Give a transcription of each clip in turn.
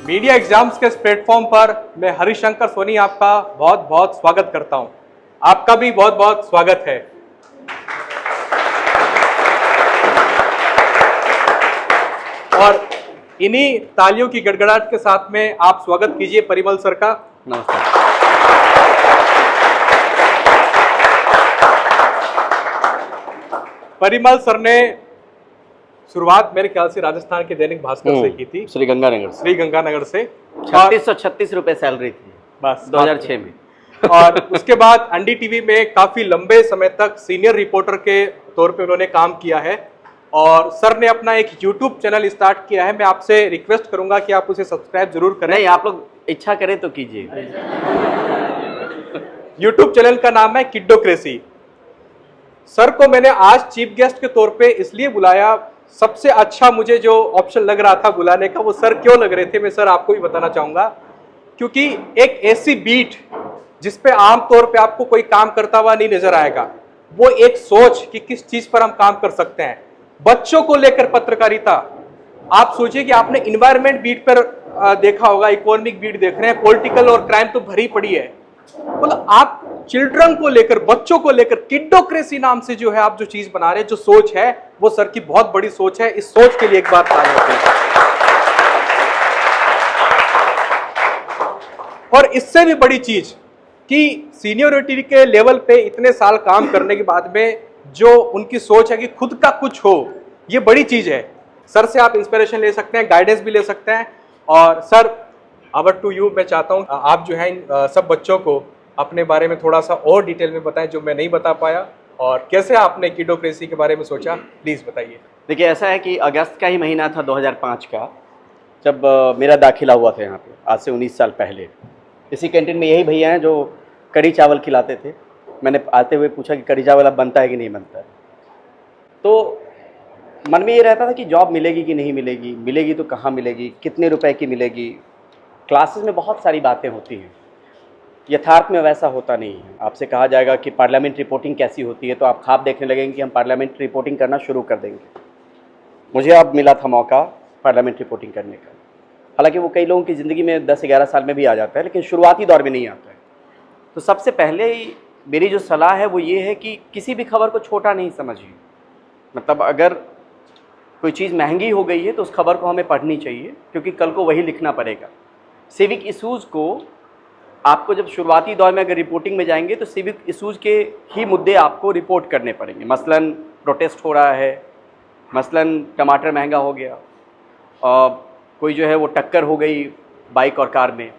Media exams के इस platform पर मैं हरिशंकर सोनी आपका बहुत बहुत स्वागत करता हूं। आपका भी बहुत बहुत स्वागत है। और इन्हीं तालियों की गड़गड़ाहट के साथ में आप स्वागत कीजिए परिमल सर का। नमस्कार। परिमल सर ने शुरुआत मेरे ख्याल से राजस्थान के दैनिक भास्कर से की थी, श्री गंगानगर से 3636 रुपए सैलरी थी बस 2006 में। और उसके बाद अंडी टीवी में काफी लंबे समय तक सीनियर रिपोर्टर के तौर पे उन्होंने काम किया है। और सर ने अपना एक यूट्यूब चैनल स्टार्ट किया है। मैं आपसे रिक्वेस्ट करूंगा कि आप उसे सब्सक्राइब जरूर करें। नहीं, आप लोग इच्छा करें तो कीजिए। यूट्यूब चैनल का नाम है किड्डोक्रेसी। सर को मैंने आज चीफ गेस्ट के तौर पे इसलिए बुलाया, सबसे अच्छा मुझे जो ऑप्शन लग रहा था बुलाने का वो सर क्यों लग रहे थे मैं सर आपको भी बताना चाहूंगा। क्योंकि एक ऐसी बीट जिस पे आमतौर पे आपको कोई काम करता हुआ नहीं नजर आएगा, वो एक सोच कि किस चीज पर हम काम कर सकते हैं। बच्चों को लेकर पत्रकारिता, आप सोचिए कि आपने इन्वायरमेंट बीट पर देखा होगा, इकोनॉमिक बीट देख रहे हैं, पॉलिटिकल और क्राइम तो भरी पड़ी है। मतलब आप चिल्ड्रन को लेकर, बच्चों को लेकर किड्डोक्रेसी नाम से जो है आप जो चीज बना रहे हैं, जो सोच है वो सर की बहुत बड़ी सोच है। इस सोच के लिए एक बात ताली होती है। और इससे भी बड़ी चीज कि सीनियरिटी के लेवल पे इतने साल काम करने के बाद में जो उनकी सोच है कि खुद का कुछ हो, ये बड़ी चीज है। सर से आप इंस्पिरेशन ले सकते हैं, गाइडेंस भी ले सकते हैं। और सर ओवर टू यू, मैं चाहता हूं आप जो है इन सब बच्चों को अपने बारे में थोड़ा सा और डिटेल में बताएं जो मैं नहीं बता पाया, और कैसे आपने किड्डोक्रेसी के बारे में सोचा, प्लीज बताइए। देखिए, ऐसा है कि अगस्त का ही महीना था 2005 का, जब मेरा दाखिला हुआ था यहाँ पे, आज से 19 साल पहले। इसी कैंटीन में यही भैया हैं जो कढ़ी चावल खिलाते थे। मैंने आते हुए पूछा कि कढ़ी चावल अब बनता है कि नहीं बनता है। तो मन में ये रहता था कि जॉब मिलेगी कि नहीं मिलेगी, मिलेगी तो कहाँ मिलेगी, कितने रुपए की मिलेगी। क्लासेस में बहुत सारी बातें होती हैं, यथार्थ में वैसा होता नहीं है। आपसे कहा जाएगा कि पार्लियामेंट रिपोर्टिंग कैसी होती है, तो आप ख्वाब देखने लगेंगे कि हम पार्लियामेंट रिपोर्टिंग करना शुरू कर देंगे। मुझे अब मिला था मौका पार्लियामेंट रिपोर्टिंग करने का। हालांकि वो कई लोगों की ज़िंदगी में 10-11 साल में भी आ जाता है, लेकिन शुरुआती दौर में नहीं आता है। तो सबसे पहले ही मेरी जो सलाह है वो ये है कि किसी भी खबर को छोटा नहीं समझिए। मतलब अगर कोई चीज़ महंगी हो गई है तो उस खबर को हमें पढ़नी चाहिए, क्योंकि कल को वही लिखना पड़ेगा। सिविक इशूज़ को आपको जब शुरुआती दौर में अगर रिपोर्टिंग में जाएंगे तो सिविक इशूज़ के ही मुद्दे आपको रिपोर्ट करने पड़ेंगे। मसलन प्रोटेस्ट हो रहा है, मसलन टमाटर महंगा हो गया, कोई जो है वो टक्कर हो गई बाइक और कार में।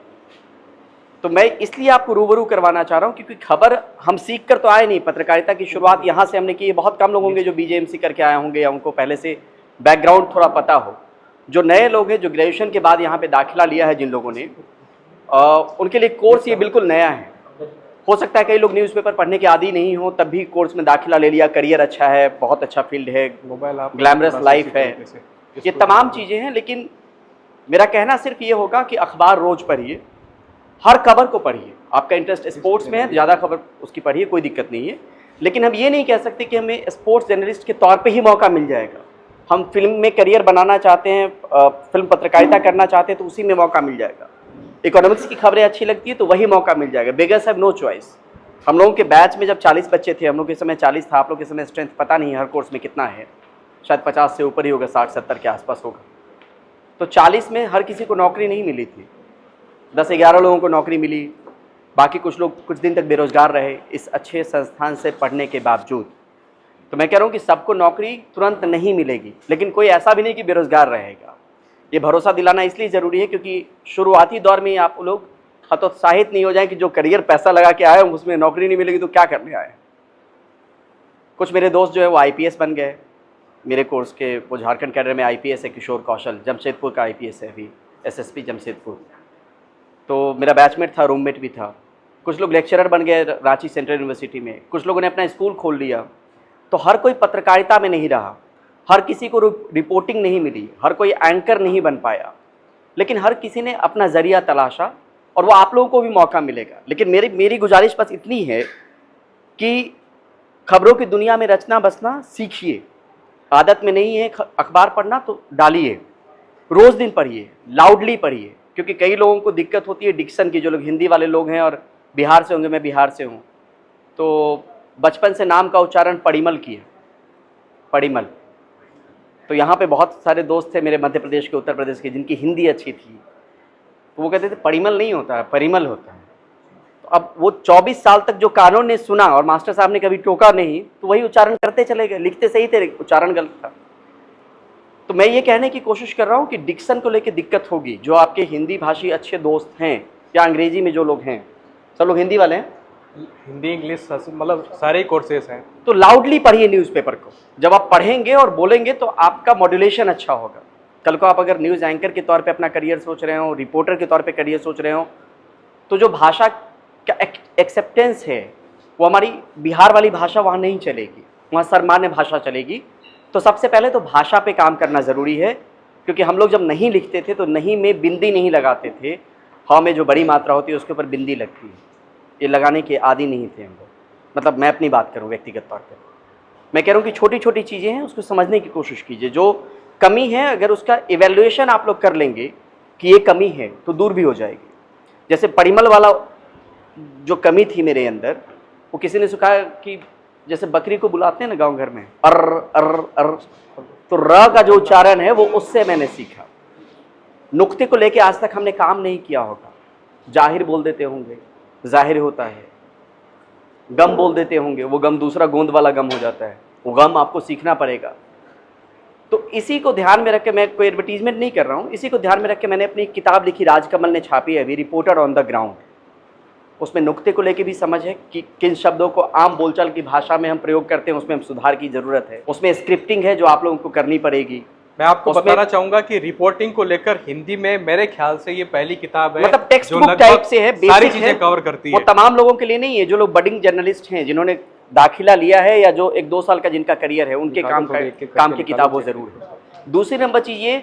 तो मैं इसलिए आपको रूबरू करवाना चाह रहा हूँ, क्योंकि खबर हम सीख कर तो आए नहीं। पत्रकारिता की शुरुआत यहाँ से हमने की है। बहुत कम लोग होंगे जो बीजेएमसी करके आए होंगे या उनको पहले से बैकग्राउंड थोड़ा पता हो। जो नए लोग हैं, जो ग्रेजुएशन के बाद यहाँ पे दाखिला लिया है जिन लोगों ने, उनके लिए कोर्स ये बिल्कुल नया है। हो सकता है कई लोग न्यूज़पेपर पढ़ने के आदी नहीं हो, तब भी कोर्स में दाखिला ले लिया। करियर अच्छा है, बहुत अच्छा फील्ड है, ग्लैमरस लाइफ है, ये तमाम चीज़ें हैं। लेकिन मेरा कहना सिर्फ ये होगा कि अखबार रोज़ पढ़िए, हर खबर को पढ़िए। आपका इंटरेस्ट स्पोर्ट्स में है, ज़्यादा खबर उसकी पढ़िए, कोई दिक्कत नहीं है। लेकिन हम ये नहीं कह सकते कि हमें स्पोर्ट्स जर्नलिस्ट के तौर पे ही मौका मिल जाएगा। हम फिल्म में करियर बनाना चाहते हैं, फिल्म पत्रकारिता करना चाहते हैं, तो उसी में मौका मिल जाएगा। इकोनॉमिक्स की खबरें अच्छी लगती है तो वही मौका मिल जाएगा। Beggars have no choice. हम लोगों के बैच में जब 40 बच्चे थे, हम लोग के समय 40 था, आप लोग के समय स्ट्रेंथ पता नहीं हर कोर्स में कितना है, शायद 50 से ऊपर ही होगा, 60-70 के आसपास होगा। तो 40 में हर किसी को नौकरी नहीं मिली थी। 10-11 लोगों को नौकरी मिली, बाकी कुछ लोग कुछ दिन तक बेरोजगार रहे इस अच्छे संस्थान से पढ़ने के बावजूद। तो मैं कह रहा हूँ कि सबको नौकरी तुरंत नहीं मिलेगी, लेकिन कोई ऐसा भी नहीं कि बेरोजगार रहेगा। ये भरोसा दिलाना इसलिए ज़रूरी है क्योंकि शुरुआती दौर में आप लोग हतोत्साहित नहीं हो जाएं कि जो करियर पैसा लगा के आए उसमें नौकरी नहीं मिलेगी तो क्या करने आए। कुछ मेरे दोस्त जो है वो IPS बन गए मेरे कोर्स के। वो झारखंड कैडर में IPS है, किशोर कौशल, जमशेदपुर का IPS है अभी, SSP जमशेदपुर। तो मेरा बैचमेट था, रूममेट भी था। कुछ लोग लेक्चरर बन गए रांची सेंट्रल यूनिवर्सिटी में, कुछ लोगों ने अपना स्कूल खोल लिया। तो हर कोई पत्रकारिता में नहीं रहा, हर किसी को रिपोर्टिंग नहीं मिली, हर कोई एंकर नहीं बन पाया, लेकिन हर किसी ने अपना ज़रिया तलाशा और वो आप लोगों को भी मौका मिलेगा। लेकिन मेरी गुजारिश बस इतनी है कि खबरों की दुनिया में रचना बसना सीखिए। आदत में नहीं है अखबार पढ़ना तो डालिए, रोज़ दिन पढ़िए, लाउडली पढ़िए, क्योंकि कई लोगों को दिक्कत होती है डिक्शन की, जो लोग हिंदी वाले लोग हैं और बिहार से होंगे, मैं बिहार से हूँ, तो बचपन से नाम का उच्चारण परिमल किया, परिमल। तो यहाँ पे बहुत सारे दोस्त थे मेरे मध्य प्रदेश के, उत्तर प्रदेश के, जिनकी हिंदी अच्छी थी, तो वो कहते थे परिमल नहीं होता है, परिमल होता है। तो अब वो 24 साल तक जो कानून ने सुना और मास्टर साहब ने कभी टोका नहीं, तो वही उच्चारण करते चले गए, लिखते सही थे, उच्चारण गलत था। तो मैं ये कहने की कोशिश कर रहा हूँ कि डिक्शन को लेकर दिक्कत होगी। जो आपके हिंदी भाषी अच्छे दोस्त हैं या अंग्रेजी में जो लोग हैं, सब लोग हिंदी वाले हैं, हिंदी इंग्लिश मतलब सारे ही कोर्सेज हैं, तो लाउडली पढ़िए न्यूज़पेपर को। जब आप पढ़ेंगे और बोलेंगे तो आपका मॉड्यूलेशन अच्छा होगा। कल को आप अगर न्यूज़ एंकर के तौर पे अपना करियर सोच रहे हो, रिपोर्टर के तौर पे करियर सोच रहे हो, तो जो भाषा का एक्सेप्टेंस है वो हमारी बिहार वाली भाषा वहाँ नहीं चलेगी, वहाँ सर्वमान्य भाषा चलेगी। तो सबसे पहले तो भाषा पे काम करना ज़रूरी है, क्योंकि हम लोग जब नहीं लिखते थे तो नहीं में बिंदी नहीं लगाते थे, हाँ में जो बड़ी मात्रा होती है उसके ऊपर बिंदी लगती है, ये लगाने के आदी नहीं थे हम लोग। मतलब मैं अपनी बात करूँ व्यक्तिगत तौर पर, मैं कह रहा हूँ कि छोटी छोटी चीज़ें हैं, उसको समझने की कोशिश कीजिए। जो कमी है अगर उसका इवैल्यूएशन आप लोग कर लेंगे कि ये कमी है तो दूर भी हो जाएगी। जैसे परिमल वाला जो कमी थी मेरे अंदर, वो किसी ने सिखाया कि जैसे बकरी को बुलाते हैं ना गांव घर में, अर अर अर, तो र का जो उच्चारण है वो उससे मैंने सीखा। नुक्ते को लेके आज तक हमने काम नहीं किया होगा। जाहिर बोल देते होंगे, जाहिर होता है। गम बोल देते होंगे, वो गम दूसरा गोंद वाला गम हो जाता है, वो गम आपको सीखना पड़ेगा। तो इसी को ध्यान में रख के, मैं कोई एडवर्टीजमेंट नहीं कर रहा हूँ, इसी को ध्यान में रख के मैंने अपनी किताब लिखी, राजकमल ने छापी है अभी, रिपोर्टर ऑन द ग्राउंड। उसमें नुक्ते को लेके भी समझ है कि किन शब्दों को आम बोलचाल की भाषा में हम प्रयोग करते हैं, उसमें हम सुधार की जरूरत है। उसमें स्क्रिप्टिंग है जो आप लोगों को करनी पड़ेगी। मैं आपको बताना चाहूंगा कि रिपोर्टिंग को लेकर हिंदी में मेरे ख्याल से ये पहली किताब है, मतलब टेक्स्ट जो बुक टाइप से है, सारी बेसिक चीजें है, कवर करती है। वो तमाम लोगों के लिए नहीं है। जो लोग बडिंग जर्नलिस्ट हैं, जिन्होंने दाखिला लिया है या जो 1-2 साल का जिनका करियर है, उनके काम की किताब वो जरूर है। दूसरी नंबर चीज़ ये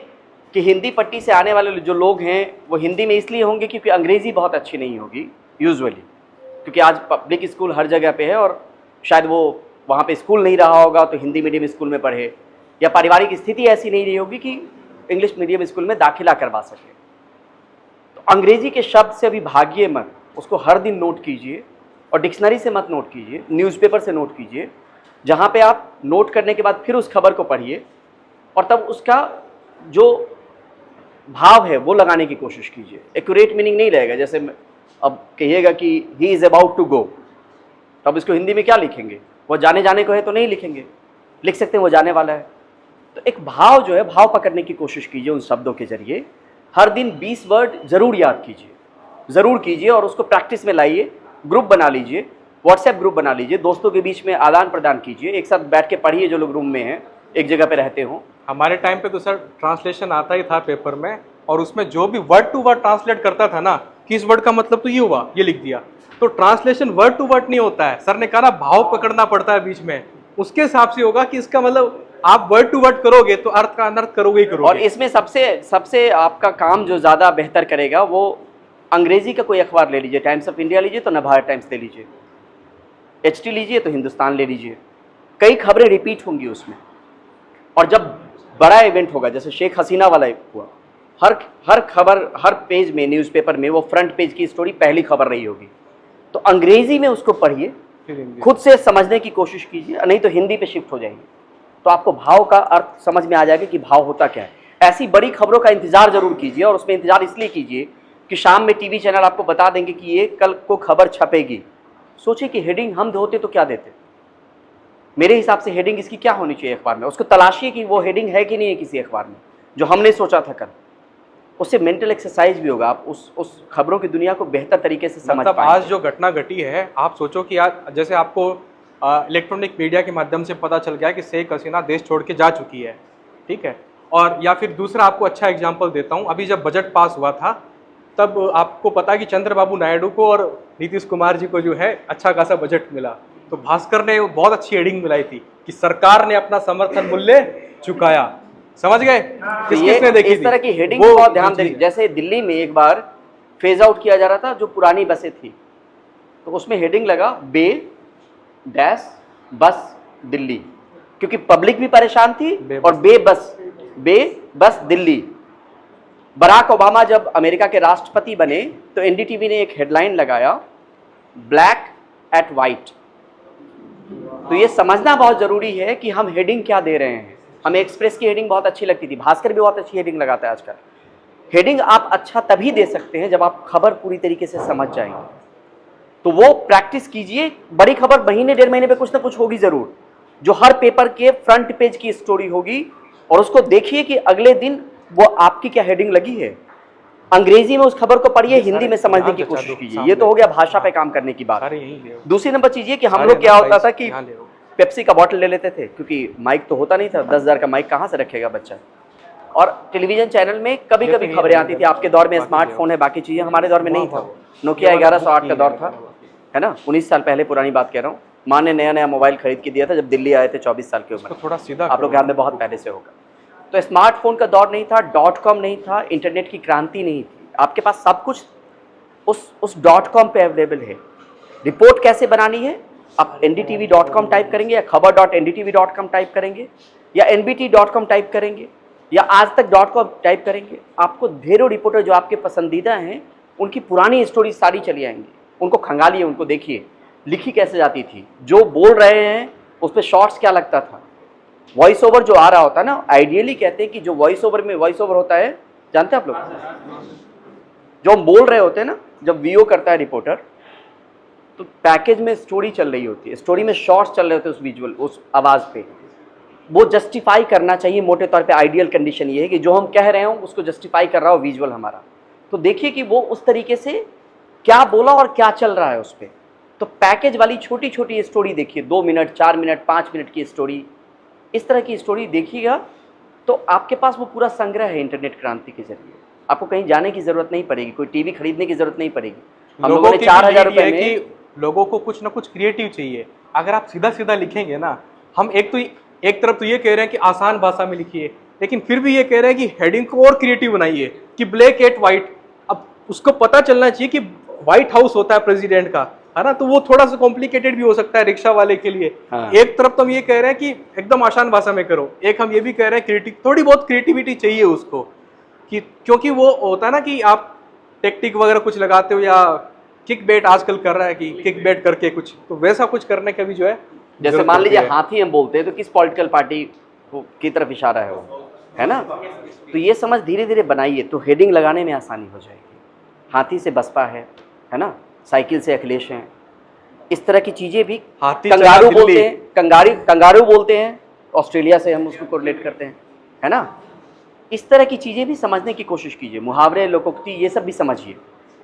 कि हिंदी पट्टी से आने वाले जो लोग हैं वो हिंदी में इसलिए होंगे क्योंकि अंग्रेजी बहुत अच्छी नहीं होगी यूजुअली, क्योंकि आज पब्लिक स्कूल हर जगह पे है और शायद वो वहाँ पे स्कूल नहीं रहा होगा तो हिंदी मीडियम स्कूल में पढ़े, या पारिवारिक स्थिति ऐसी नहीं रही होगी कि इंग्लिश मीडियम स्कूल में दाखिला करवा सके। तो अंग्रेजी के शब्द से अभी भागिए मत, उसको हर दिन नोट कीजिए, और डिक्शनरी से मत नोट कीजिए, न्यूज़पेपर से नोट कीजिए, जहाँ पे आप नोट करने के बाद फिर उस खबर को पढ़िए और तब उसका जो भाव है वो लगाने की कोशिश कीजिए। एक्यूरेट मीनिंग नहीं रहेगा। जैसे अब कहिएगा कि he is about to go, तो अब इसको हिंदी में क्या लिखेंगे? वो जाने जाने को है तो नहीं लिखेंगे, लिख सकते हैं वो जाने वाला है। तो एक भाव जो है, भाव पकड़ने की कोशिश कीजिए उन शब्दों के जरिए। हर दिन 20 वर्ड ज़रूर याद कीजिए, ज़रूर कीजिए, और उसको प्रैक्टिस में लाइए। ग्रुप बना लीजिए, व्हाट्सएप ग्रुप बना लीजिए, दोस्तों के बीच में आदान प्रदान कीजिए, एक साथ बैठ के पढ़िए जो लोग रूम में हैं, एक जगह पे रहते हो। हमारे टाइम पे तो सर ट्रांसलेशन आता ही था पेपर में, और उसमें जो भी वर्ड टू वर्ड ट्रांसलेट करता था ना कि इस वर्ड का मतलब तो ये हुआ, ये लिख दिया, तो ट्रांसलेशन वर्ड टू वर्ड नहीं होता है। सर ने कहा ना भाव पकड़ना पड़ता है बीच में, उसके हिसाब से होगा कि इसका मतलब आप वर्ड टू वर्ड करोगे तो अर्थ का अनर्थ करोगे ही करोगे। और इसमें सबसे आपका काम जो ज़्यादा बेहतर करेगा वो अंग्रेजी का कोई अखबार ले लीजिए, टाइम्स ऑफ इंडिया लीजिए तो नवभारत टाइम्स ले लीजिए, HT लीजिए तो हिंदुस्तान ले लीजिए। कई खबरें रिपीट होंगी उसमें, और जब बड़ा इवेंट होगा जैसे शेख हसीना वाला हुआ, हर खबर, हर पेज में न्यूज़पेपर में वो फ्रंट पेज की स्टोरी पहली खबर रही होगी। तो अंग्रेजी में उसको पढ़िए, खुद से समझने की कोशिश कीजिए, नहीं तो हिंदी पे शिफ्ट हो जाएंगे, तो आपको भाव का अर्थ समझ में आ जाएगा कि भाव होता क्या है। ऐसी बड़ी खबरों का इंतजार जरूर कीजिए, और उसमें इंतजार इसलिए कीजिए कि शाम में टीवी चैनल आपको बता देंगे कि ये कल को खबर छपेगी। सोचिए कि हेडिंग हम होते तो क्या देते। मेरे हिसाब से हेडिंग इसकी क्या होनी चाहिए अखबार में, उसको तलाशिए कि वो हेडिंग है कि नहीं है किसी अखबार में जो हमने सोचा था कल। उससे मेंटल एक्सरसाइज भी होगा, आप उस खबरों की दुनिया को बेहतर तरीके से समझ मतलब पाएंगे। आज जो घटना घटी है, आप सोचो कि आज जैसे आपको इलेक्ट्रॉनिक मीडिया के माध्यम से पता चल गया कि शेख हसीना देश छोड़ के जा चुकी है, ठीक है। और या फिर दूसरा आपको अच्छा एग्जांपल देता हूँ, अभी जब बजट पास हुआ था तब आपको पता है कि चंद्रबाबू नायडू को और नीतीश कुमार जी को जो है अच्छा खासा बजट मिला, तो भास्कर ने बहुत अच्छी हेडिंग मिलाई थी कि सरकार ने अपना समर्थन मूल्य चुकाया। समझ गए? किसने देखी इस तरह की हेडिंग बहुत ध्यान दें। जैसे दिल्ली में एक बार फेज आउट किया जा रहा था जो पुरानी बसें थी, तो उसमें हेडिंग लगा बे डैश बस दिल्ली, क्योंकि पब्लिक भी परेशान थी और बे बस दिल्ली। बराक ओबामा जब अमेरिका के राष्ट्रपति बने तो एनडीटीवी ने एक हेडलाइन लगाया, ब्लैक एट वाइट। तो ये समझना बहुत जरूरी है कि हम हेडिंग क्या दे रहे हैं। हमें एक्सप्रेस की हेडिंग बहुत अच्छी लगती थी, भास्कर भी बहुत अच्छी हेडिंग लगाता है आजकल। हेडिंग आप अच्छा तभी दे सकते हैं जब आप खबर पूरी तरीके से समझ जाएंगे। तो वो प्रैक्टिस कीजिए। बड़ी खबर महीने डेढ़ महीने पे कुछ ना कुछ होगी जरूर, जो हर पेपर के फ्रंट पेज की स्टोरी होगी, और उसको देखिए कि अगले दिन वो आपकी क्या हेडिंग लगी है। अंग्रेजी में उस खबर को पढ़िए, हिंदी में समझने की कोशिश कीजिए। ये तो हो गया भाषा पे काम करने की बात। दूसरी नंबर चीज ये कि हम लोग क्या होता था कि पेप्सी का बॉटल ले लेते थे, क्योंकि माइक तो होता नहीं था, 10,000 का माइक कहाँ से रखेगा बच्चा। और टेलीविजन चैनल में कभी कभी खबरें आती थी। आपके दौर में स्मार्टफोन है, बाकी चीजें, हमारे दौर में नहीं था। नोकिया 1108 का दौर था, है ना, 19 साल पहले पुरानी बात कह रहा हूँ। माँ ने नया नया मोबाइल खरीद के दिया था जब दिल्ली आए थे 24 साल की उम्र। थोड़ा सीधा आप लोग ध्यान में, बहुत पहले से होगा। तो स्मार्टफोन का दौर नहीं था, .com नहीं था, इंटरनेट की क्रांति नहीं थी। आपके पास सब कुछ उस .com पे अवेलेबल है। रिपोर्ट कैसे बनानी है, आप ndtv.com टाइप करेंगे या खबर.ndtv.com टाइप करेंगे या nbt.com टाइप करेंगे या आज तक .com टाइप करेंगे, आपको ढेरों रिपोर्टर जो आपके पसंदीदा हैं उनकी पुरानी स्टोरी सारी चली आएंगी। उनको खंगालिए, उनको देखिए लिखी कैसे जाती थी, जो बोल रहे हैं उस पर शॉर्ट्स क्या लगता था, वॉइस ओवर जो आ रहा होता है ना। आइडियली कहते हैं कि जो वॉइस ओवर होता है, जानते हैं आप लोग, जो हम बोल रहे होते हैं ना, जब वीओ करता है रिपोर्टर, तो पैकेज में स्टोरी चल रही होती है, स्टोरी में शॉर्ट्स चल रहे होते हैं उस विजुअल, उस आवाज़ पे। वो जस्टिफाई करना चाहिए। मोटे तौर पे आइडियल कंडीशन ये है कि जो हम कह रहे हो उसको जस्टिफाई कर रहा हो विजुअल हमारा। तो देखिए कि वो उस तरीके से क्या बोला और क्या चल रहा है उस पर। तो पैकेज वाली छोटी छोटी स्टोरी देखिए, 2 मिनट, 4 मिनट, 5 मिनट की स्टोरी, इस तरह की स्टोरी देखिएगा तो आपके पास वो पूरा संग्रह है इंटरनेट क्रांति के जरिए। आपको कहीं जाने की जरूरत नहीं पड़ेगी, कोई टीवी खरीदने की जरूरत नहीं पड़ेगी। हम लोगों ने 4,000 रुपए में, लोगों को कुछ ना कुछ क्रिएटिव चाहिए। अगर आप सीधा सीधा लिखेंगे ना, हम एक तरफ तो ये कह रहे हैं कि आसान भाषा में लिखिए, लेकिन फिर भी ये कह रहे हैं कि हेडिंग को और क्रिएटिव बनाइए कि ब्लैक एट व्हाइट। अब उसको पता चलना चाहिए कि व्हाइट हाउस होता है प्रेसिडेंट का, है ना, तो वो थोड़ा सा कॉम्प्लिकेटेड भी हो सकता है रिक्शा वाले के लिए। हाँ। एक तरफ तो हम ये कह रहे हैं कि एकदम आसान भाषा में करो, एक हम ये भी कह रहे हैं थोड़ी बहुत क्रिएटिविटी चाहिए उसको, कि क्योंकि वो होता है ना कि आप टेक्टिक वगैरह कुछ लगाते हो, या किक बैट आजकल कर रहा है कि किक बैट करके कुछ, तो वैसा कुछ करने का भी जो है, जैसे मान लीजिए हाथी हम बोलते हैं तो किस पॉलिटिकल पार्टी की तरफ इशारा है वो, है ना। तो ये समझ धीरे धीरे बनाइए तो हेडिंग लगाने में आसानी हो जाएगी। हाथी से बसपा है ना, साइकिल से अखिलेश हैं, इस तरह की चीजें भी। कंगारू बोलते हैं, कंगारू बोलते हैं, ऑस्ट्रेलिया से हम उसको कोरिलेट करते हैं, है ना। इस तरह की चीजें भी समझने की कोशिश कीजिए। मुहावरे, लोकोक्ति, ये सब भी समझिए।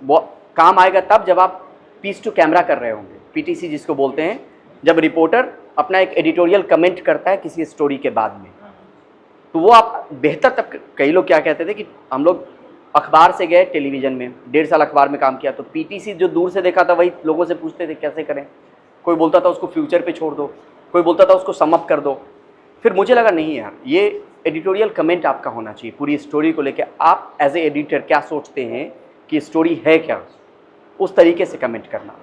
वो काम आएगा तब जब आप पीस टू कैमरा कर रहे होंगे, पीटीसी जिसको बोलते हैं, जब रिपोर्टर अपना एक एडिटोरियल कमेंट करता है किसी स्टोरी के बाद में, तो वो आप बेहतर तब। कई लोग क्या कहते थे कि हम लोग अखबार से गए टेलीविज़न में, 1.5 साल अखबार में काम किया, तो पीटीसी जो दूर से देखा था वही लोगों से पूछते थे कैसे करें। कोई बोलता था उसको फ्यूचर पे छोड़ दो, कोई बोलता था उसको सम अप कर दो। फिर मुझे लगा नहीं यार, ये एडिटोरियल कमेंट आपका होना चाहिए पूरी स्टोरी को लेकर। आप एज ए एडिटर क्या सोचते हैं कि स्टोरी है क्या, उस तरीके से कमेंट करना।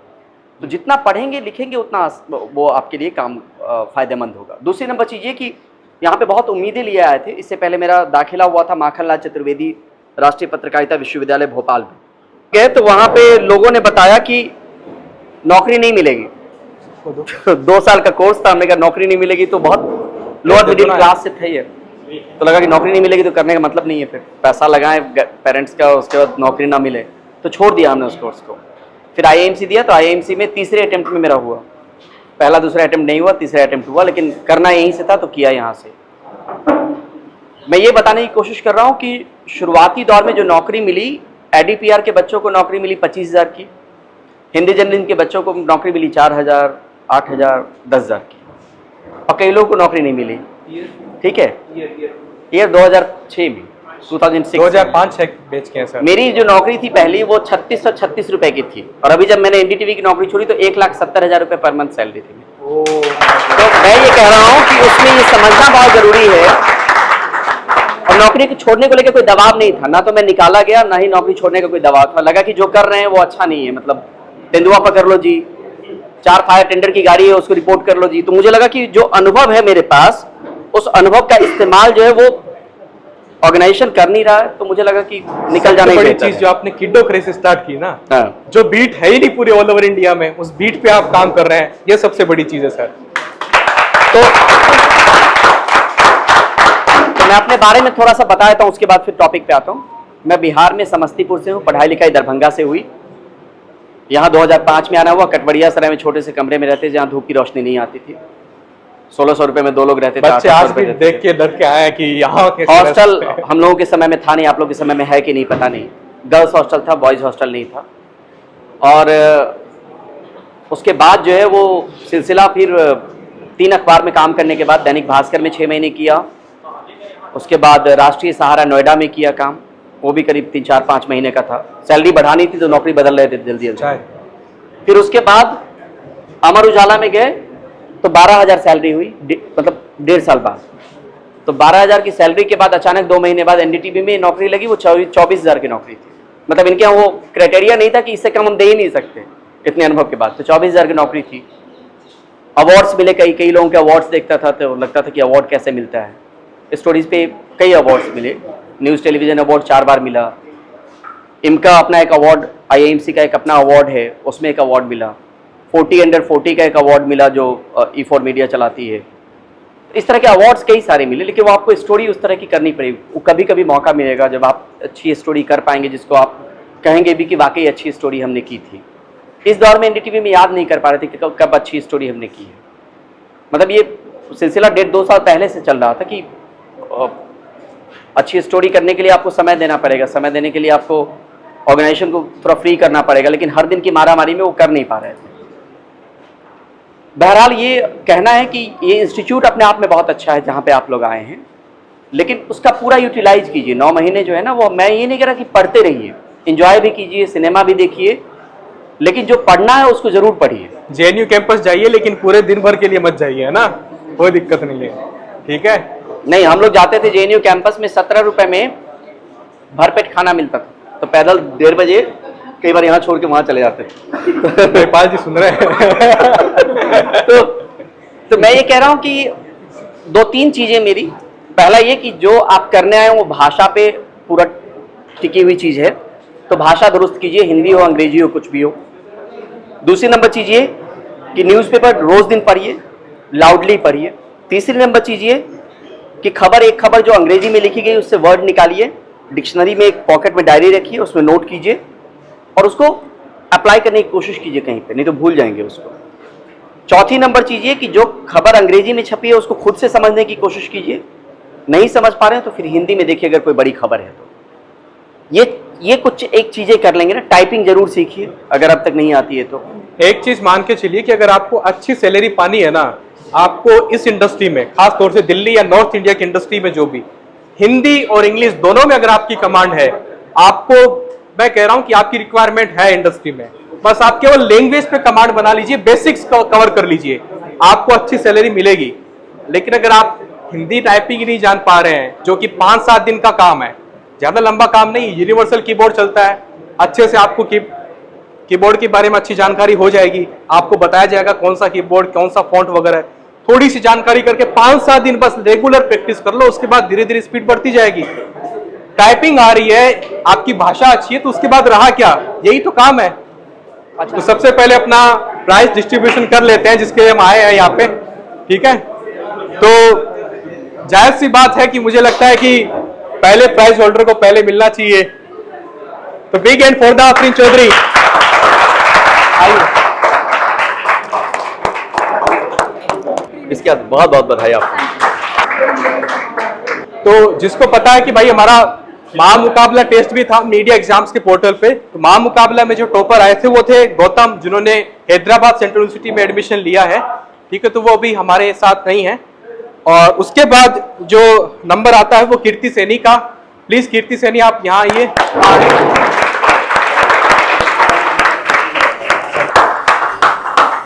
तो जितना पढ़ेंगे लिखेंगे उतना वो आपके लिए काम फ़ायदेमंद होगा। दूसरी नंबर चीज़ ये कि यहाँ पे बहुत उम्मीदें लिए आए थे। इससे पहले मेरा दाखिला हुआ था माखनलाल चतुर्वेदी राष्ट्रीय पत्रकारिता विश्वविद्यालय भोपाल में गए, तो वहाँ पे लोगों ने बताया कि नौकरी नहीं मिलेगी। 2 साल का कोर्स था, हमने कहा नौकरी नहीं मिलेगी तो बहुत लोअर मिडिल क्लास से थे ये, तो लगा कि नौकरी नहीं मिलेगी तो करने का मतलब नहीं है, फिर पैसा लगाएं पेरेंट्स का, उसके बाद नौकरी ना मिले, तो छोड़ दिया हमने उस कोर्स को। फिर आईएमसी दिया, तो आईएमसी में तीसरे अटेम्प्ट में मेरा हुआ। पहला दूसरा अटेम्प्ट नहीं हुआ, तीसरा अटेम्प्ट हुआ, लेकिन करना यहीं से था तो किया यहाँ से। मैं ये बताने की कोशिश कर रहा हूँ कि शुरुआती दौर में जो नौकरी मिली, एडीपीआर के बच्चों को नौकरी मिली 25,000 की, हिंदी जर्नलिज्म के बच्चों को नौकरी मिली 4,000, 8,000, 10,000 की, और कई लोगों को नौकरी नहीं मिली। ठीक है, ईयर 2006 में, 2005 बेच के हैं सर। मेरी जो नौकरी थी पहली वो 3636 रुपए की थी, और अभी जब मैंने एनडीटीवी की नौकरी छोड़ी तो 1,70,000 रुपए पर मंथ सैलरी थी। तो मैं ये कह रहा हूँ कि उसमें ये समझना बहुत जरूरी है। और नौकरी को छोड़ने को लेकर कोई दबाव नहीं था, ना तो मैं निकाला गया, ना ही नौकरी छोड़ने का कोई दबाव था। लगा कि जो कर रहे हैं वो अच्छा नहीं है, मतलब तेंदुआ पकड़ लो जी, 4 फायर टेंडर की गाड़ी है उसको रिपोर्ट कर लो जी। तो मुझे लगा कि जो अनुभव है मेरे पास, उस अनुभव का इस्तेमाल जो है वो ऑर्गेनाइजेशन कर नहीं रहा है, तो मुझे लगा कि निकल जाना ही बड़ी बेहतर चीज है। जो आपने किड्डोक्रेसी स्टार्ट की ना, हाँ। जो बीट है ही नहीं पूरे ऑल ओवर इंडिया में, उस बीट पे आप काम कर रहे हैं, ये सबसे बड़ी चीज है सर। तो मैं अपने बारे में थोड़ा सा बता देता हूँ, उसके बाद फिर टॉपिक पे आता हूँ। मैं बिहार में समस्तीपुर से हूँ, पढ़ाई लिखाई दरभंगा से हुई। यहाँ 2005 में आना हुआ। कटवड़िया सराय में छोटे से कमरे में रहते, जहाँ धूप की रोशनी नहीं आती थी। 1600 रुपए में 2 लोग रहते थे। बच्चे आज भी देख के डर के आए कि यहाँ हॉस्टल हम लोगों के समय में था नहीं, आप लोगों के समय में है कि नहीं पता नहीं। गर्ल्स हॉस्टल था, बॉयज हॉस्टल नहीं था। और उसके बाद जो है वो सिलसिला फिर 3 अखबार में काम करने के बाद दैनिक भास्कर में 6 महीने किया। उसके बाद राष्ट्रीय सहारा नोएडा में किया काम, वो भी करीब 3-4-5 महीने का था। सैलरी बढ़ानी थी तो नौकरी बदल रहे थे जल्दी जल्दी। फिर उसके बाद अमर उजाला में गए तो 12,000 सैलरी हुई, मतलब 1.5 साल बाद। तो 12,000 की सैलरी के बाद अचानक 2 महीने बाद एनडीटीवी में नौकरी लगी, वो 24,000 की नौकरी थी। मतलब इनके यहाँ वो क्राइटेरिया नहीं था कि इससे कम हम दे ही नहीं सकते इतने अनुभव के बाद। तो 24,000 की नौकरी थी। अवार्ड्स मिले, कई लोगों के अवार्ड्स देखता था तो लगता था कि अवार्ड कैसे मिलता है। स्टोरीज पे कई अवार्ड्स मिले। न्यूज़ टेलीविजन अवार्ड 4 बार मिला। इनका अपना एक अवार्ड, आईआईएमसी का एक अपना अवार्ड है, उसमें एक अवार्ड मिला। 40 अंडर 40 का एक अवार्ड मिला जो E4 मीडिया चलाती है। इस तरह के अवार्ड्स कई सारे मिले, लेकिन वो आपको स्टोरी उस तरह की करनी पड़ेगी। वो कभी कभी मौका मिलेगा जब आप अच्छी स्टोरी कर पाएंगे, जिसको आप कहेंगे भी कि वाकई अच्छी स्टोरी हमने की थी। इस दौर में एनडीटीवी में याद नहीं कर पा रहे थे कि कब अच्छी स्टोरी हमने की है। मतलब ये सिलसिला 1.5-2 साल पहले से चल रहा था कि अच्छी स्टोरी करने के लिए आपको समय देना पड़ेगा। समय देने के लिए आपको ऑर्गेनाइजेशन को थोड़ा फ्री करना पड़ेगा, लेकिन हर दिन की मारामारी में वो कर नहीं पा रहे थे। बहरहाल ये कहना है कि ये इंस्टीट्यूट अपने आप में बहुत अच्छा है जहाँ पे आप लोग आए हैं, लेकिन उसका पूरा यूटिलाइज कीजिए। 9 महीने जो है ना, वो मैं ये नहीं कह रहा कि पढ़ते रहिए, एंजॉय भी कीजिए, सिनेमा भी देखिए, लेकिन जो पढ़ना है उसको जरूर पढ़िए। जेएनयू कैंपस जाइए, लेकिन पूरे दिन भर के लिए मत जाइए, है ना, कोई दिक्कत नहीं है, ठीक है। नहीं, हम लोग जाते थे जेएनयू कैंपस में, 17 रुपए में भरपेट खाना मिलता था। तो पैदल 1:30 बजे कई बार यहाँ छोड़ के वहाँ चले जाते थे। नेपाल जी सुन रहे हैं। तो मैं ये कह रहा हूँ कि 2-3 चीजें मेरी। पहला ये कि जो आप करने आए हो वो भाषा पे पूरा टिकी हुई चीज है, तो भाषा दुरुस्त कीजिए, हिंदी हो अंग्रेजी हो कुछ भी हो। दूसरी नंबर चीज ये कि न्यूज़पेपर रोज दिन पढ़िए, लाउडली पढ़िए। तीसरी नंबर चीज ये कि एक खबर जो अंग्रेजी में लिखी गई उससे वर्ड निकालिए, डिक्शनरी में एक पॉकेट में डायरी रखिए, उसमें नोट कीजिए और उसको अप्लाई करने की कोशिश कीजिए कहीं पे, नहीं तो भूल जाएंगे उसको। चौथी नंबर चीज ये कि जो खबर अंग्रेजी में छपी है उसको खुद से समझने की कोशिश कीजिए। नहीं समझ पा रहे हैं तो फिर हिंदी में देखिए, अगर कोई बड़ी खबर है तो। ये कुछ एक चीजें कर लेंगे ना। टाइपिंग जरूर सीखिए अगर अब तक नहीं आती है तो। एक चीज मान के चलिए कि अगर आपको अच्छी सैलरी पानी है ना, आपको इस इंडस्ट्री में, खास तौर से दिल्ली या नॉर्थ इंडिया की इंडस्ट्री में, जो भी हिंदी और इंग्लिश दोनों में अगर आपकी कमांड है, आपको मैं कह रहा हूं कि आपकी रिक्वायरमेंट है इंडस्ट्री में। बस आप केवल लैंग्वेज पे कमांड बना लीजिए, बेसिक्स कवर कर लीजिए, आपको अच्छी सैलरी मिलेगी। लेकिन अगर आप हिंदी टाइपिंग ही नहीं जान पा रहे हैं, जो कि 5-7 दिन का काम है, ज्यादा लंबा काम नहीं, यूनिवर्सल कीबोर्ड चलता है, अच्छे से आपको कीबोर्ड के बारे में अच्छी जानकारी हो जाएगी, आपको बताया जाएगा कौन सा कीबोर्ड, कौन सा फॉन्ट वगैरह। थोड़ी सी जानकारी करके 5-7 दिन बस रेगुलर प्रैक्टिस कर लो, उसके बाद धीरे धीरे स्पीड बढ़ती जाएगी। टाइपिंग आ रही है, आपकी भाषा अच्छी है, तो उसके बाद रहा क्या, यही तो काम है। तो सबसे पहले अपना प्राइस डिस्ट्रीब्यूशन कर लेते हैं, जिसके लिए हम आए हैं यहाँ पे, ठीक है। तो जायज सी बात है कि मुझे लगता है कि पहले प्राइज होल्डर को पहले मिलना चाहिए। तो big hand for the Afreen Chaudhary. इसके बाद बहुत बहुत बधाई आपको। तो जिसको पता है कि भाई हमारा महामुकाबला टेस्ट भी था मीडिया एग्जाम्स के पोर्टल पे, तो महामुकाबला में जो टॉपर आए थे वो थे गौतम, जिन्होंने हैदराबाद सेंट्रल यूनिवर्सिटी में एडमिशन लिया है, ठीक है। तो वो अभी हमारे साथ नहीं है। और उसके बाद जो नंबर आता है वो कीर्ति सैनी का। प्लीज कीर्ति सैनी आप यहाँ आइए।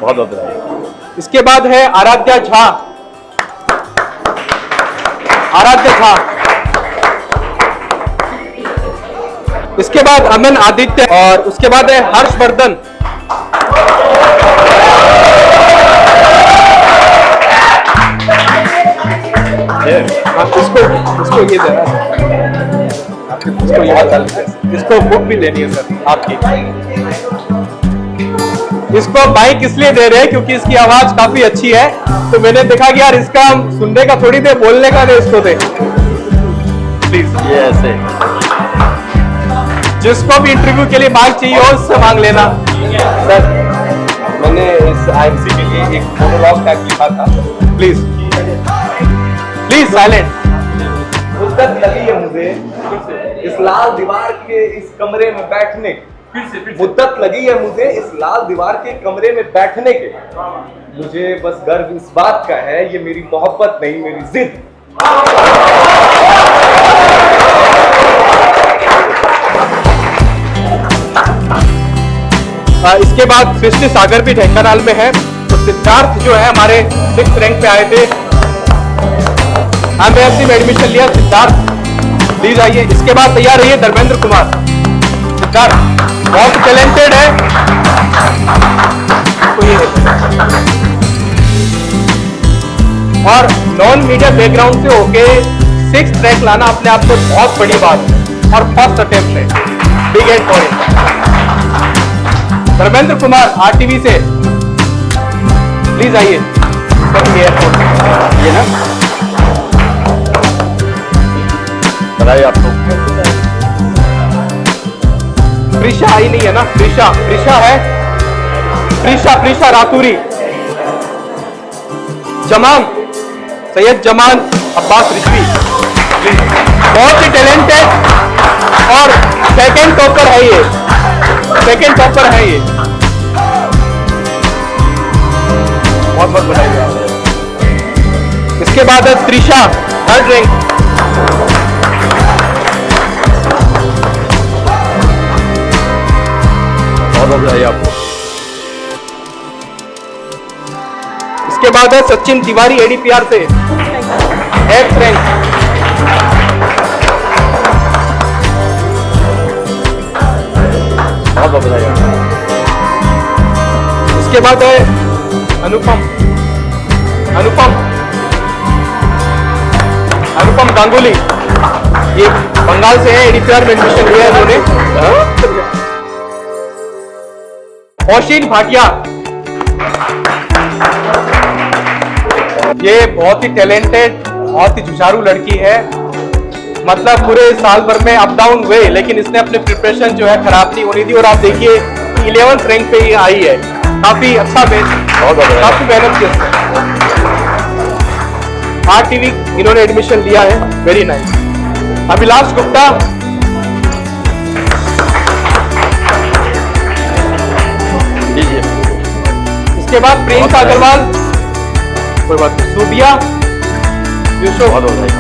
बहुत बहुत बधाई। इसके बाद है आराध्या झा। आराध्या झा। इसके बाद अमन आदित्य, और उसके बाद है हर्षवर्धन। इसको ये जरा इसको यहाँ डाल दीजिए। इसको बुक भी लेनी है सर आपकी। इसको माइक इसलिए दे रहे हैं क्योंकि इसकी आवाज काफी अच्छी है, तो मैंने देखा कि यार इसका हम सुनने का थोड़ी दे, बोलने का दे, इसको दे प्लीज। ये ऐसे जिसको भी इंटरव्यू के लिए माइक चाहिए हो उससे मांग लेना। सर मैंने इस आईएमसी के लिए एक मोनोलॉग टैग लिखा था। Please please silent. मुद्दत लगी है मुझे इस लाल दीवार के इस कमरे में बैठने की। मुद्दत लगी है मुझे इस लाल दीवार के कमरे में बैठने के। मुझे बस गर्व इस बात का है, ये मेरी मोहब्बत नहीं मेरी जिद। इसके बाद सृष्टि सागर भी ढेंकानाल में है। तो सिद्धार्थ जो है हमारे 6th रैंक पे आए थे, एमएससी में एडमिशन लिया। सिद्धार्थ प्लीज आइए। इसके बाद तैयार रहिए धर्मेंद्र कुमार। सिद्धार्थ बहुत टैलेंटेड है। और नॉन मीडिया बैकग्राउंड से होके 6th रैंक लाना अपने आप में बहुत बड़ी बात है और फर्स्ट अटेम्प्ट है। Big hand for him. Dharmendra Kumar RTV से प्लीज आइए। एयरपोर्ट ये ना बताइए आपको। प्रीशा आई नहीं है ना? प्रीशा है। प्रीशा रातूरी। जमान सैयद जमान अब्बास रिजवी बहुत ही टैलेंटेड और सेकंड टॉपर है ये। बहुत बहुत बधाई। इसके बाद है त्रिशा 3rd रैंक। बहुत बधाई आपको। इसके बाद है सचिन तिवारी एडीपीआर से 8th रैंक। बहुत बधाई आपको। इसके बाद है अनुपम गांगुली। ये बंगाल से है, एडीपीआर में एडमिशन लिया है इन्होंने। कौशिक भाटिया ये बहुत ही टैलेंटेड, बहुत ही जुझारू लड़की है। मतलब पूरे साल भर में अप डाउन हुए, लेकिन इसने अपने प्रिपरेशन जो है खराब नहीं होनी दी और आप देखिए 11th रैंक पे ही आई है। काफी अच्छा काफी मेहनत की इसने। आरटीवी इन्होंने एडमिशन लिया है। Very nice. अभिलाष गुप्ता लीजिए। इसके बाद प्रियंका अग्रवाल। कोई बात नहीं। सूबिया यूसुफ। बहुत बधाई।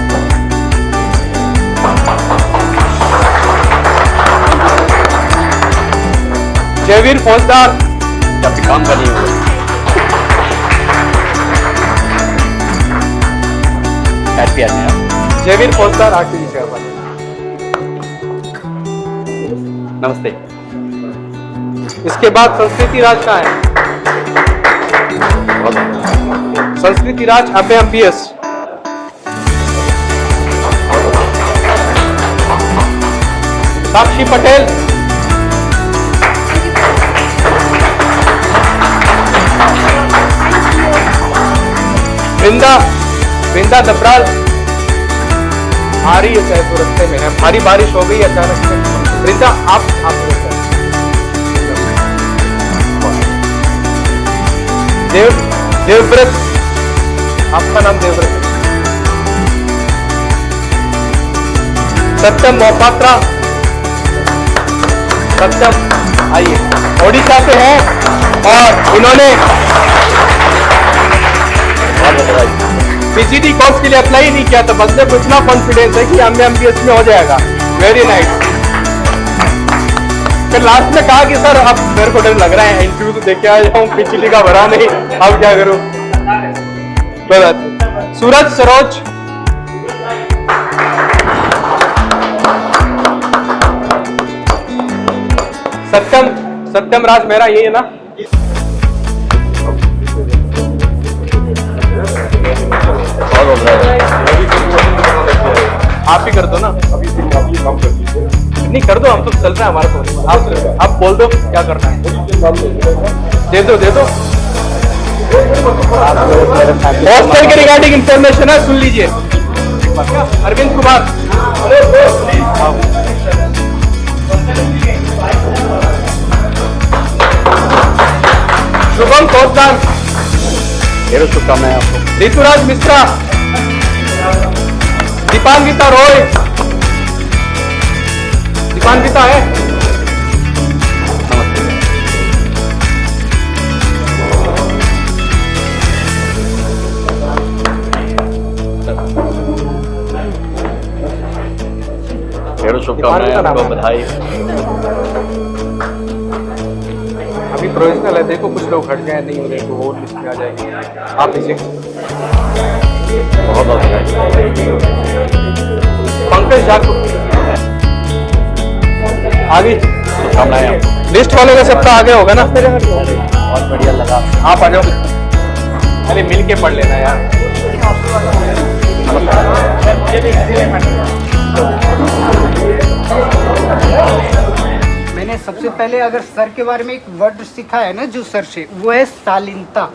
जयवीर फौजदार। काफी काम का नहीं हुआ। जयवीर फौजदार आरटीवी से। नमस्ते। इसके बाद संस्कृति राज का है। संस्कृति राज एमपीएस। साक्षी पटेल। वृंदा दबराल। आ रही है शायद तो रस्ते में है। भारी बारिश हो गई अचानक से। वृंदा आप देवव्रत। आपका नाम देवव्रत है। सत्यम मोहपात्रा। सत्यम आइए, ओडिशा से है और इन्होंने पीजीडी कोर्स के लिए अप्लाई नहीं किया था, बस में इतना कॉन्फिडेंस है कि एमबीएस में हो जाएगा। Very nice. फिर लास्ट में कहा कि सर अब मेरे को डर लग रहा है, इंटरव्यू तो देख के आ जाऊँ, पीजीडी का भरा नहीं, अब क्या करूँ। सूरज सरोज। सत्यम राज मेरा यही है ना। आप ही कर दो ना। अभी काम कर नहीं कर दो, हम तो चल रहे हैं हमारा तो। आप बोल दो क्या करना है, दे दो दे दो। हॉस्टल के रिगार्डिंग इंफॉर्मेशन है, सुन लीजिए। अरविंद कुमार, शुभम पोद्दार, ढेरों शुभकामनाएं आपको। ऋतुराज मिश्रा, दीपान्विता रॉय, दीपान्विता है, ढेरों शुभकामनाएं आपको, बधाई। अभी प्रोविजनल है, देखो कुछ लोग हट जाए, नहीं हो रहे तो वो लिस्ट में आ जाएगी। आप इसे बहुत बहुत बधाई। पंकज जाको आगे शुभकामनाएं आपको। लिस्ट वाले का सबका आगे होगा ना। बहुत बढ़िया लगा। आप आ जाओ, अरे मिल के पढ़ लेना यार। मैंने सबसे पहले अगर सर के बारे में एक वर्ड सीखा है ना जो सर से, वो है शालीनता।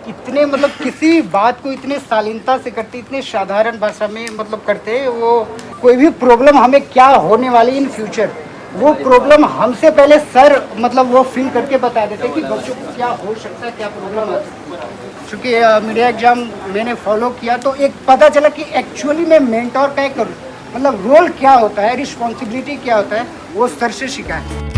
इतने मतलब किसी बात को इतने शालीनता से करते, इतने साधारण भाषा में मतलब करते हैं। वो कोई भी प्रॉब्लम हमें क्या होने वाली इन फ्यूचर, वो प्रॉब्लम हमसे पहले सर मतलब वो फील करके बता देते कि बच्चों को क्या हो सकता है, क्या प्रॉब्लम आ सकती है। चूँकि मीडिया एग्जाम मैंने फॉलो किया तो एक पता चला कि एक्चुअली में मेंटोर का एक मतलब रोल क्या होता है, रिस्पॉन्सिबिलिटी क्या होता है, वो सर से सीखा है।